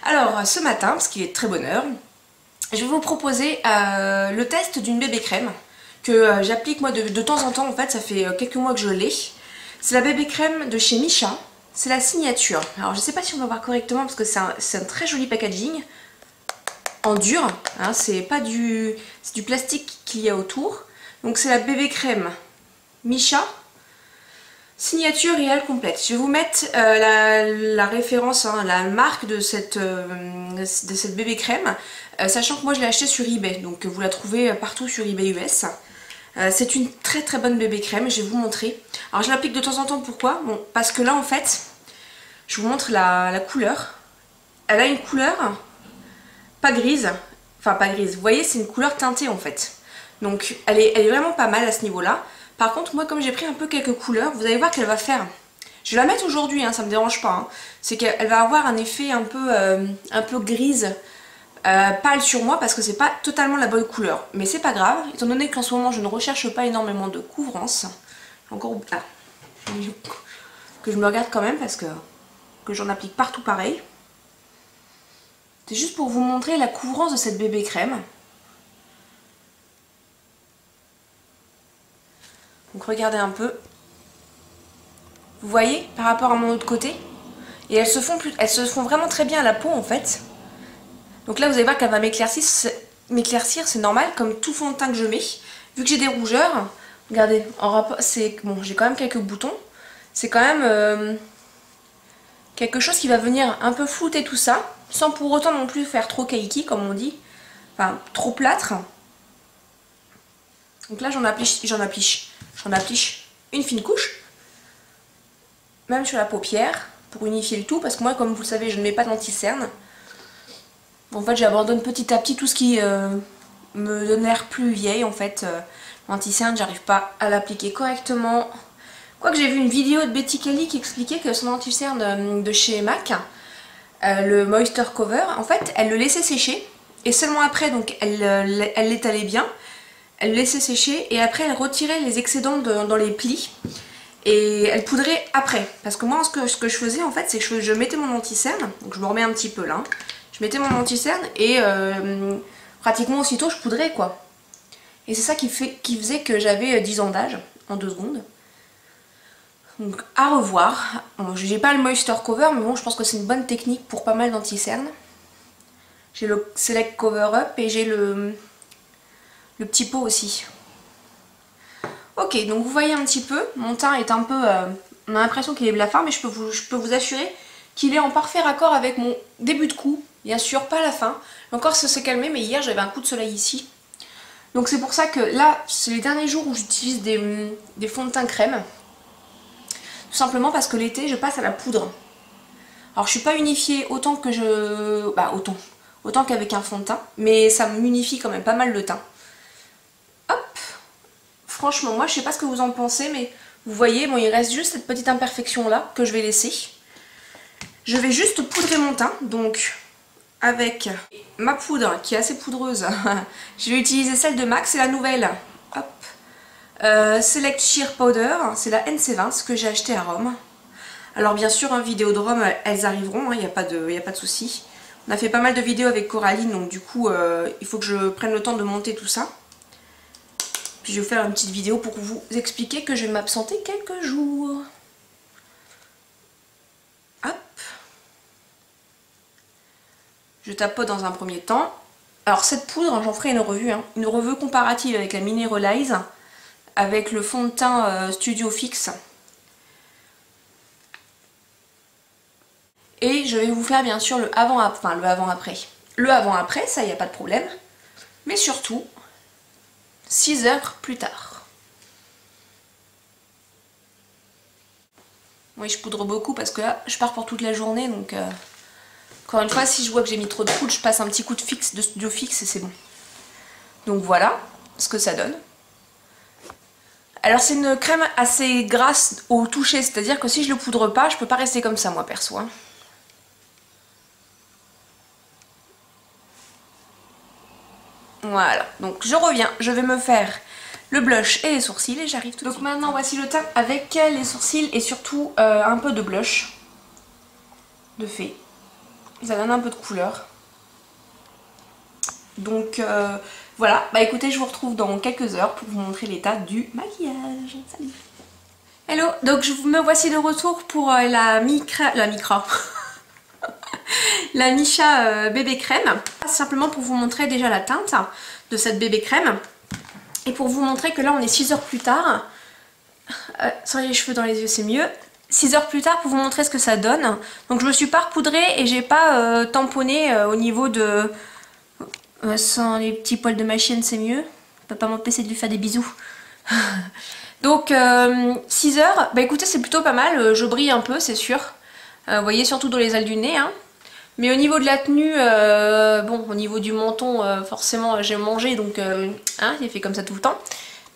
Alors ce matin, parce qu'il est très bonne heure, je vais vous proposer le test d'une bébé crème que j'applique moi de temps en temps. En fait ça fait quelques mois que je l'ai. C'est la bébé crème de chez Missha, c'est la signature. Alors je sais pas si on va voir correctement parce que c'est un très joli packaging en dur, hein, c'est pas du, c'est du plastique qu'il y a autour. Donc c'est la bébé crème Missha signature réelle complète. Je vais vous mettre la référence, hein, la marque de cette bébé crème, sachant que moi je l'ai achetée sur eBay, donc vous la trouvez partout sur eBay US. C'est une très très bonne bébé crème, je vais vous montrer. Alors je l'applique de temps en temps, pourquoi? Bon, parce que là en fait, je vous montre la couleur. Elle a une couleur pas grise, enfin pas grise, vous voyez c'est une couleur teintée en fait. Donc elle est vraiment pas mal à ce niveau-là. Par contre moi comme j'ai pris un peu quelques couleurs, vous allez voir qu'elle va faire... Je vais la mettre aujourd'hui, hein, ça me dérange pas. Hein. C'est qu'elle va avoir un effet un peu grise, pâle sur moi parce que c'est pas totalement la bonne couleur. Mais c'est pas grave, étant donné qu'en ce moment je ne recherche pas énormément de couvrance. Encore que je me regarde quand même parce que j'en applique partout pareil. C'est juste pour vous montrer la couvrance de cette bébé crème. Donc regardez un peu. Vous voyez par rapport à mon autre côté. Et elles se font vraiment très bien à la peau en fait. Donc là vous allez voir qu'elle va m'éclaircir, c'est normal, comme tout fond de teint que je mets. Vu que j'ai des rougeurs, regardez, en rapport, c'est bon, j'ai quand même quelques boutons. C'est quand même quelque chose qui va venir un peu flouter tout ça, sans pour autant non plus faire trop cakey comme on dit. Enfin, trop plâtre. Donc là j'en applique une fine couche. Même sur la paupière, pour unifier le tout, parce que moi comme vous le savez je ne mets pas d'anti-cerne. En fait j'abandonne petit à petit tout ce qui me donne l'air plus vieille en fait. L'anti-cerne j'arrive pas à l'appliquer correctement. Quoique j'ai vu une vidéo de Betty Kelly qui expliquait que son anti-cerne de chez MAC, le Moisture Cover, en fait elle le laissait sécher. Et seulement après donc elle l'étalait bien. Elle le laissait sécher et après elle retirait les excédents dans les plis. Et elle poudrait après. Parce que moi ce que je faisais en fait c'est que je mettais mon anti-cerne. Donc je me remets un petit peu là. Hein. Je mettais mon anti-cerne et pratiquement aussitôt je poudrais quoi. Et c'est ça qui faisait que j'avais 10 ans d'âge en 2 secondes. Donc à revoir. Bon, j'ai pas le Moisture Cover mais bon je pense que c'est une bonne technique pour pas mal d'anti-cerne. J'ai le Select Cover Up et j'ai le petit pot aussi. Ok, donc vous voyez un petit peu, mon teint est un peu... on a l'impression qu'il est blafard, mais je peux vous assurer qu'il est en parfait raccord avec mon début de cou. Bien sûr, pas la fin. Encore ça s'est calmé, mais hier j'avais un coup de soleil ici. Donc c'est pour ça que là, c'est les derniers jours où j'utilise des fonds de teint crème. Tout simplement parce que l'été, je passe à la poudre. Alors je suis pas unifiée autant que je... Bah autant qu'avec un fond de teint, mais ça m'unifie quand même pas mal le teint. Franchement, moi je sais pas ce que vous en pensez, mais vous voyez, bon il reste juste cette petite imperfection là que je vais laisser. Je vais juste poudrer mon teint, donc avec ma poudre qui est assez poudreuse, je vais utiliser celle de MAC, c'est la nouvelle. Hop. Select Sheer Powder, c'est la NC20 que j'ai acheté à Rome. Alors bien sûr, vidéo de Rome, elles arriveront, il n'y a pas de souci. On a fait pas mal de vidéos avec Coraline, donc du coup il faut que je prenne le temps de monter tout ça. Puis je vais vous faire une petite vidéo pour vous expliquer que je vais m'absenter quelques jours. Hop. Je tapote dans un premier temps. Alors cette poudre, j'en ferai une revue. Hein, une revue comparative avec la Mineralize, avec le fond de teint Studio Fix. Et je vais vous faire bien sûr le avant-après. Le avant-après, ça, il n'y a pas de problème. Mais surtout... 6 heures plus tard. Oui, je poudre beaucoup parce que là, je pars pour toute la journée. Donc, encore une fois, si je vois que j'ai mis trop de poudre, je passe un petit coup de Studio Fix et c'est bon. Donc voilà ce que ça donne. Alors c'est une crème assez grasse au toucher, c'est-à-dire que si je le poudre pas, je peux pas rester comme ça moi perso. Hein. Voilà, donc je reviens, je vais me faire le blush et les sourcils et j'arrive tout de suite. Donc maintenant voici le teint avec les sourcils et surtout un peu de blush de fée. Ça donne un peu de couleur. Donc voilà, bah écoutez, je vous retrouve dans quelques heures pour vous montrer l'état du maquillage. Salut. Hello, donc me voici de retour pour la Missha bébé crème. Simplement pour vous montrer déjà la teinte de cette bébé crème. Et pour vous montrer que là on est 6 heures plus tard. Sans les cheveux dans les yeux c'est mieux. 6 heures plus tard pour vous montrer ce que ça donne. Donc je me suis pas repoudrée et j'ai pas tamponné au niveau de... sans les petits poils de ma chienne c'est mieux. Je peux pas m'empêcher de lui faire des bisous. Donc 6 heures, bah écoutez c'est plutôt pas mal, je brille un peu c'est sûr. Vous voyez surtout dans les ailes du nez. Hein. Mais au niveau de la tenue, bon au niveau du menton forcément j'ai mangé donc hein, j'ai fait comme ça tout le temps.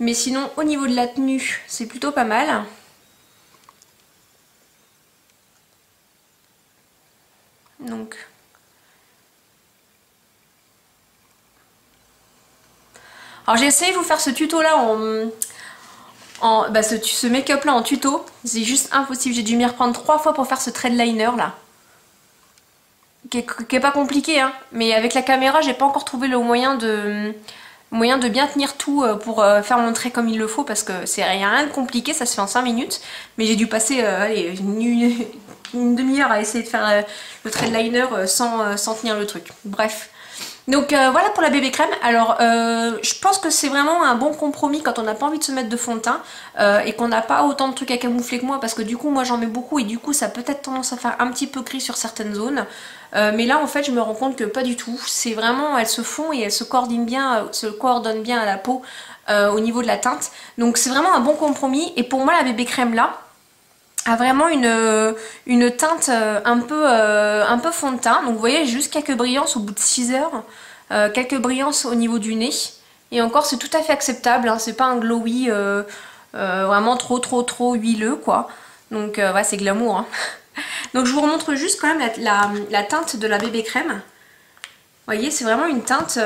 Mais sinon au niveau de la tenue c'est plutôt pas mal. Donc... Alors j'ai essayé de vous faire ce tuto là ce make-up là en tuto. C'est juste impossible, j'ai dû m'y reprendre 3 fois pour faire ce thread liner là. Qui est pas compliqué hein. Mais avec la caméra j'ai pas encore trouvé le moyen de bien tenir tout pour faire mon trait comme il le faut. Parce que c'est rien de compliqué, ça se fait en 5 minutes. Mais j'ai dû passer allez, une demi-heure à essayer de faire le thread liner sans tenir le truc. Bref. Donc voilà pour la bébé crème. Alors je pense que c'est vraiment un bon compromis quand on n'a pas envie de se mettre de fond de teint et qu'on n'a pas autant de trucs à camoufler que moi, parce que du coup moi j'en mets beaucoup et du coup ça a peut-être tendance à faire un petit peu gris sur certaines zones. Mais là en fait je me rends compte que pas du tout. C'est vraiment, elles se font et elles se coordonnent bien à la peau au niveau de la teinte. Donc c'est vraiment un bon compromis et pour moi la bébé crème là a vraiment une teinte un peu fond de teint. Donc vous voyez, j'ai juste quelques brillances au bout de 6 heures. Quelques brillances au niveau du nez. Et encore, c'est tout à fait acceptable. Hein, c'est pas un glowy vraiment trop huileux, quoi. Donc ouais, c'est glamour. Hein. Donc je vous remontre juste quand même la teinte de la bébé crème. Vous voyez, c'est vraiment une teinte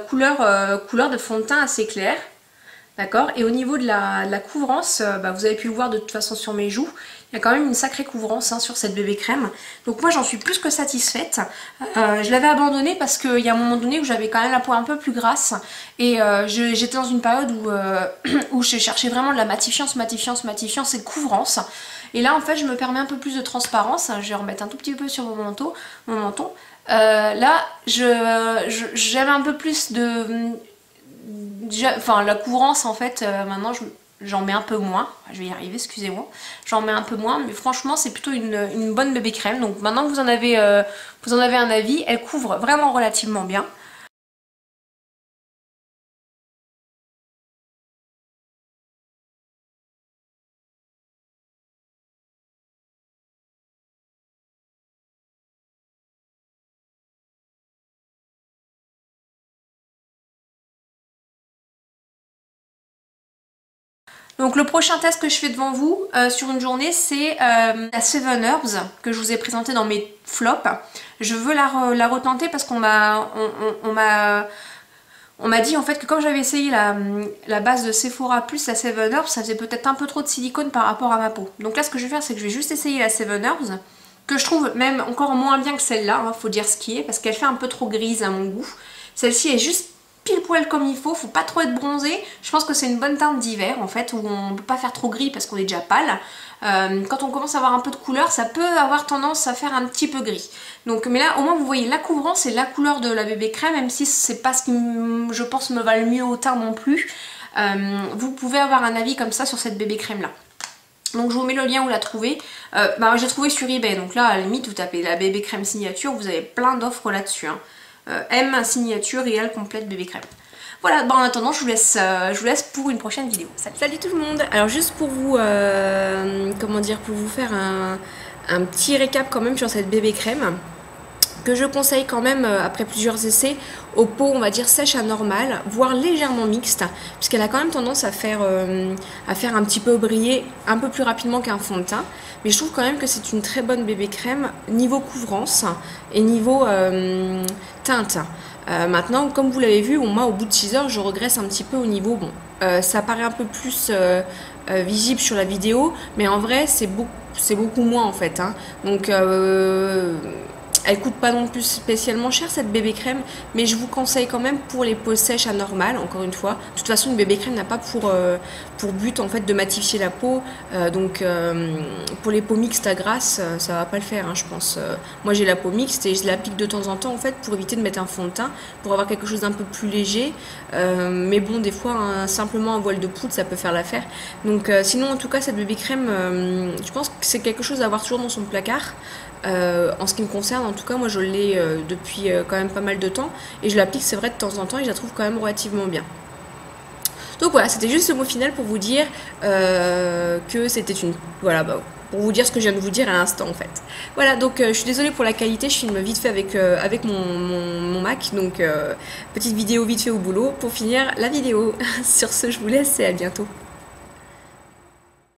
couleur de fond de teint assez clair. D'accord. Et au niveau de la couvrance, vous avez pu le voir de toute façon sur mes joues, il y a quand même une sacrée couvrance hein, sur cette bébé crème. Donc moi j'en suis plus que satisfaite. Je l'avais abandonnée parce qu'il y a un moment donné où j'avais quand même la peau un peu plus grasse. Et j'étais dans une période où je cherchais vraiment de la matifiance et couvrance. Et là en fait je me permets un peu plus de transparence. Je vais remettre un tout petit peu sur mon menton. Là j'avais un peu plus de... Enfin la couvrance en fait maintenant j'en mets un peu moins, je vais y arriver, excusez-moi, j'en mets un peu moins, mais franchement c'est plutôt une bonne bébé crème. Donc maintenant que vous en avez un avis, elle couvre vraiment relativement bien. Donc le prochain test que je fais devant vous sur une journée, c'est la Seven Herbs que je vous ai présenté dans mes flops. Je veux la retenter parce qu'on m'a dit en fait que comme j'avais essayé la base de Sephora plus la Seven Herbs, ça faisait peut-être un peu trop de silicone par rapport à ma peau. Donc là ce que je vais faire c'est que je vais juste essayer la Seven Herbs, que je trouve même encore moins bien que celle-là, hein, faut dire ce qui est, parce qu'elle fait un peu trop grise à mon goût. Celle-ci est juste pile poil comme il faut pas trop être bronzé. Je pense que c'est une bonne teinte d'hiver en fait, où on ne peut pas faire trop gris parce qu'on est déjà pâle. Quand on commence à avoir un peu de couleur, ça peut avoir tendance à faire un petit peu gris. Donc, mais là au moins vous voyez la couvrance et la couleur de la bébé crème, même si c'est pas ce qui je pense me va le mieux au teint non plus. Vous pouvez avoir un avis comme ça sur cette bébé crème là. Donc je vous mets le lien où la trouver. J'ai trouvé sur eBay, donc là à la limite vous tapez la bébé crème signature, vous avez plein d'offres là-dessus. Hein. M signature réelle complète bébé crème. Voilà, en attendant je vous laisse pour une prochaine vidéo. Salut tout le monde. Alors juste pour vous pour vous faire un petit récap quand même sur cette bébé crème, que je conseille quand même après plusieurs essais aux peaux on va dire sèches à normales, voire légèrement mixtes, puisqu'elle a quand même tendance à faire un petit peu briller un peu plus rapidement qu'un fond de teint. Mais je trouve quand même que c'est une très bonne bébé crème niveau couvrance et niveau teinte. Maintenant, comme vous l'avez vu, moi au bout de 6 heures, je regresse un petit peu au niveau, ça paraît un peu plus visible sur la vidéo, mais en vrai c'est c'est beaucoup moins en fait, hein. Donc elle coûte pas non plus spécialement cher cette bébé crème, mais je vous conseille quand même pour les peaux sèches anormales, encore une fois. De toute façon, une bébé crème n'a pas pour but en fait de matifier la peau, donc pour les peaux mixtes à grasse, ça va pas le faire, hein, je pense. Moi j'ai la peau mixte et je l'applique de temps en temps en fait pour éviter de mettre un fond de teint, pour avoir quelque chose d'un peu plus léger. Mais bon, des fois simplement un voile de poudre ça peut faire l'affaire. Donc sinon en tout cas cette bébé crème, je pense que c'est quelque chose à avoir toujours dans son placard. En ce qui me concerne, en tout cas, moi je l'ai depuis quand même pas mal de temps et je l'applique, c'est vrai, de temps en temps et je la trouve quand même relativement bien. Donc voilà, c'était juste ce mot final pour vous dire que c'était une... Voilà, pour vous dire ce que je viens de vous dire à l'instant en fait. Voilà, donc je suis désolée pour la qualité, je filme vite fait avec mon Mac, donc petite vidéo vite fait au boulot pour finir la vidéo. Sur ce, je vous laisse et à bientôt.